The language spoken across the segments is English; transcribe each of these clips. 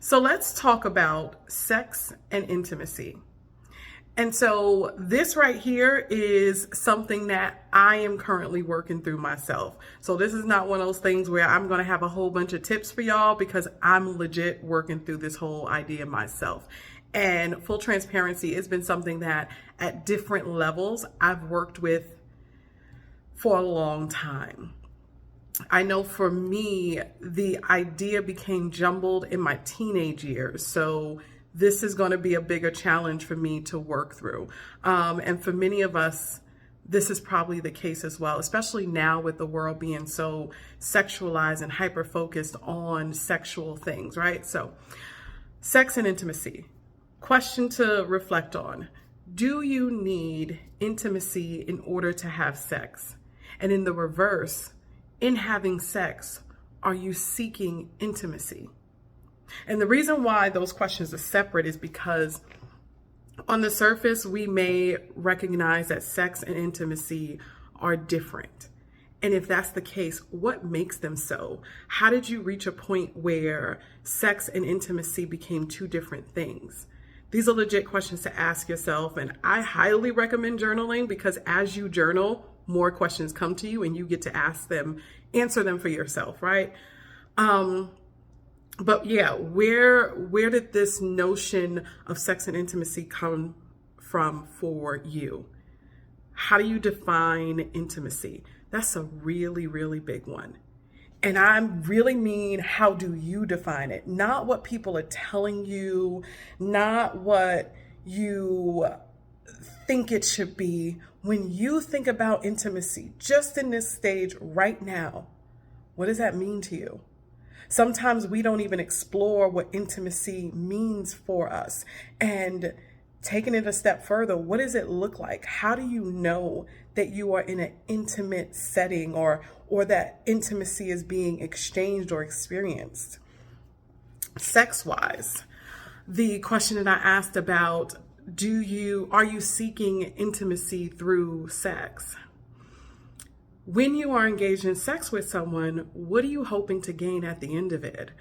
So let's talk about sex and intimacy. And so this right here is something that I am currently working through myself. So this is not one of those things where I'm going to have a whole bunch of tips for y'all, because I'm legit working through this whole idea myself. And full transparency, it's been something that at different levels I've worked with for a long time. I know for me, the idea became jumbled in my teenage years. So this is going to be a bigger challenge for me to work through. And for many of us, this is probably the case as well, especially now with the world being so sexualized and hyper-focused on sexual things, right? So sex and intimacy. Question to reflect on. Do you need intimacy in order to have sex? And in the reverse, in having sex, are you seeking intimacy? And the reason why those questions are separate is because on the surface, we may recognize that sex and intimacy are different. And if that's the case, what makes them so? How did you reach a point where sex and intimacy became two different things? These are legit questions to ask yourself. And I highly recommend journaling, because as you journal, more questions come to you and you get to ask them, answer them for yourself, right? But yeah, where did this notion of sex and intimacy come from for you? How do you define intimacy? That's a really, really big one. And I really mean, how do you define it? Not what people are telling you, not what you think it should be. When you think about intimacy, just in this stage right now, what does that mean to you? Sometimes we don't even explore what intimacy means for us. And taking it a step further, what does it look like? How do you know that you are in an intimate setting, or that intimacy is being exchanged or experienced? Sex-wise, the question that I asked about, are you seeking intimacy through sex? When you are engaged in sex with someone, what are you hoping to gain at the end of it?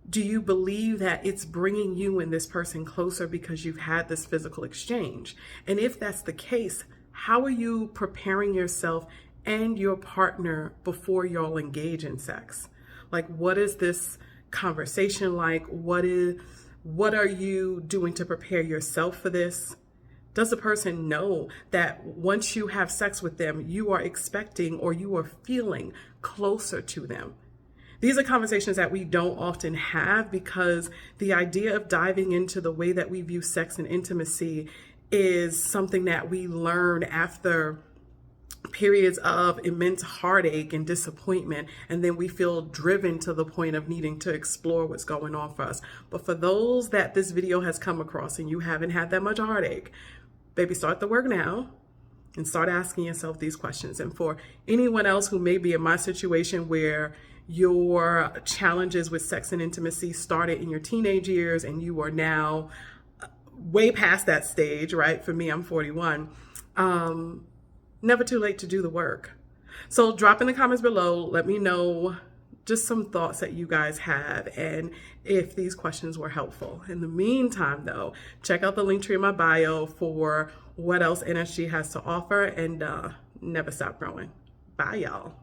Do you believe that it's bringing you and this person closer because you've had this physical exchange? And if that's the case, how are you preparing yourself and your partner before y'all engage in sex? Like, what is this conversation like? What are you doing to prepare yourself for this? Does the person know that once you have sex with them, you are expecting or you are feeling closer to them? These are conversations that we don't often have, because the idea of diving into the way that we view sex and intimacy is something that we learn after periods of immense heartache and disappointment, and then we feel driven to the point of needing to explore what's going on for us. But for those that this video has come across and you haven't had that much heartache, baby, start the work now and start asking yourself these questions. And for anyone else who may be in my situation, where your challenges with sex and intimacy started in your teenage years and you are now way past that stage, right? For me, I'm 41. Never too late to do the work. So drop in the comments below. Let me know just some thoughts that you guys have, and if these questions were helpful. In the meantime, though, check out the link tree in my bio for what else NSG has to offer, and never stop growing. Bye, y'all.